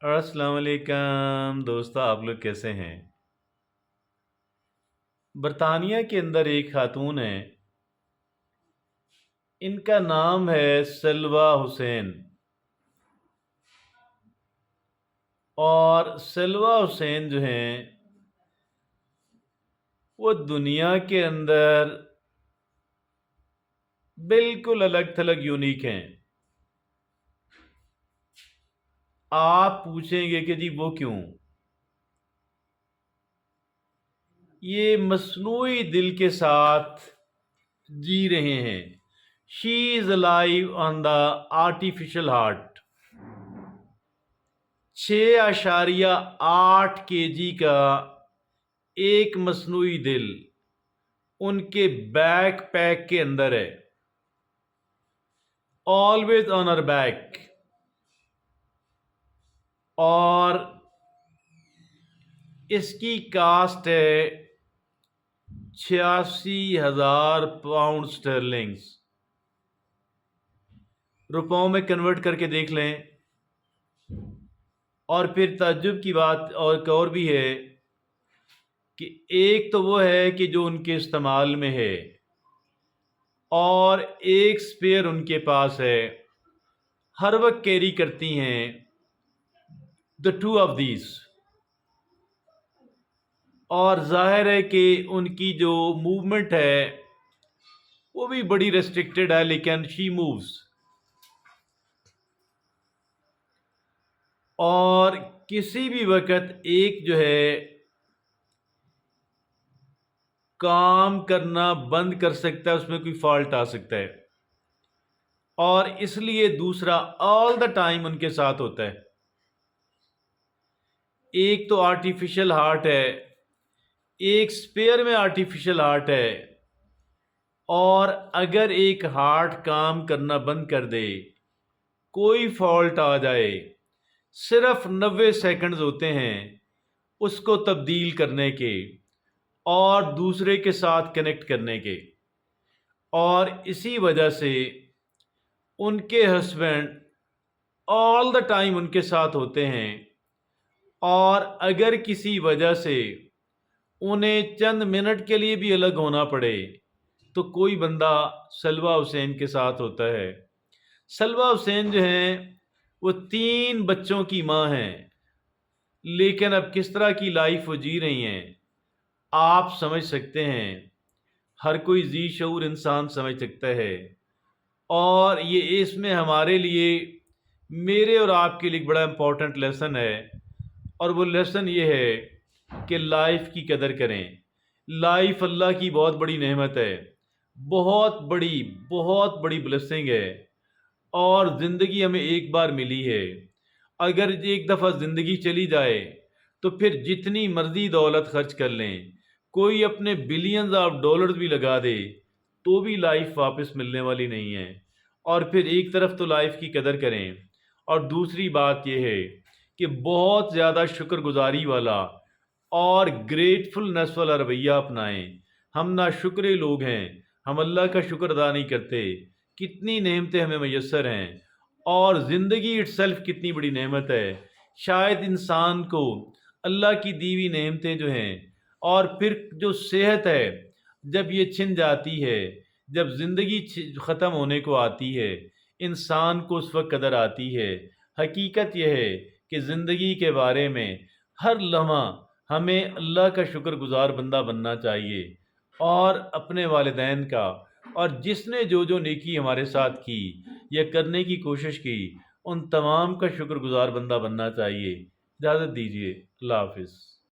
अस्सलाम वालेकुम दोस्तों, आप लोग कैसे हैं? बरतानिया के अंदर एक खातून हैं। इनका नाम है सलवा हुसैन। और सलवा हुसैन जो हैं वो दुनिया के अंदर बिल्कुल अलग थलग यूनिक हैं। आप पूछेंगे कि जी वो क्यों? ये मस्नूई दिल के साथ जी रहे हैं। She is alive on the artificial heart. 6.8 kg का एक मस्नूई दिल उनके बैक पैक के अंदर है। Always on her back. और इसकी कास्ट है 86,000 पाउंड स्टर्लिंग्स। रुपयों में कन्वर्ट करके देख लें। और फिर ताज्जुब की बात और भी है कि एक तो वो है कि जो उनके इस्तेमाल में है, और एक स्पेयर उनके पास है। हर वक्त कैरी करती हैं द टू ऑफ दीज। और जाहिर है कि उनकी जो मूवमेंट है वो भी बड़ी रेस्ट्रिक्टेड है, लेकिन शी मूव्स। और किसी भी वक्त एक जो है काम करना बंद कर सकता है, उसमें कोई फॉल्ट आ सकता है। और इसलिए दूसरा ऑल द टाइम उनके साथ होता है। एक तो आर्टिफिशियल हार्ट है, एक स्पेयर में आर्टिफिशियल हार्ट है। और अगर एक हार्ट काम करना बंद कर दे, कोई फॉल्ट आ जाए, सिर्फ 90 सेकंड्स होते हैं उसको तब्दील करने के और दूसरे के साथ कनेक्ट करने के। और इसी वजह से उनके हस्बैंड ऑल द टाइम उनके साथ होते हैं। और अगर किसी वजह से उन्हें चंद मिनट के लिए भी अलग होना पड़े तो कोई बंदा सलवा हुसैन के साथ होता है। सलवा हुसैन जो हैं वो 3 बच्चों की माँ हैं। लेकिन अब किस तरह की लाइफ वो जी रही हैं आप समझ सकते हैं। हर कोई जी शऊर इंसान समझ सकता है। और ये इसमें हमारे लिए, मेरे और आपके लिए एक बड़ा इम्पोर्टेंट लेसन है। और वो लेसन ये है कि लाइफ की कदर करें। लाइफ अल्लाह की बहुत बड़ी नेमत है, बहुत बड़ी ब्लेसिंग है। और ज़िंदगी हमें एक बार मिली है। अगर एक दफ़ा ज़िंदगी चली जाए तो फिर जितनी मर्जी दौलत खर्च कर लें, कोई अपने बिलियंस ऑफ डॉलर्स भी लगा दे, तो भी लाइफ वापस मिलने वाली नहीं है। और फिर एक तरफ तो लाइफ की कदर करें, और दूसरी बात यह है कि बहुत ज़्यादा शुक्रगुजारी वाला और ग्रेटफुलनेस वाला रवैया अपनाएं। हम ना शुक्रे लोग हैं, हम अल्लाह का शुक्र अदा नहीं करते। कितनी नेमतें हमें मैसर हैं, और ज़िंदगी इट्सेल्फ कितनी बड़ी नेमत है। शायद इंसान को अल्लाह की दी हुई नेमतें जो हैं, और फिर जो सेहत है जब ये छिन जाती है, जब ज़िंदगी ख़त्म होने को आती है, इंसान को उस वक्त कदर आती है। हकीकत यह है कि ज़िंदगी के बारे में हर लम्हा हमें अल्लाह का शुक्रगुजार बंदा बनना चाहिए, और अपने वालिदैन का, और जिसने जो जो नेकी हमारे साथ की या करने की कोशिश की, उन तमाम का शुक्रगुजार बंदा बनना चाहिए। इजाज़त दीजिए। अल्लाह हाफ़िज़।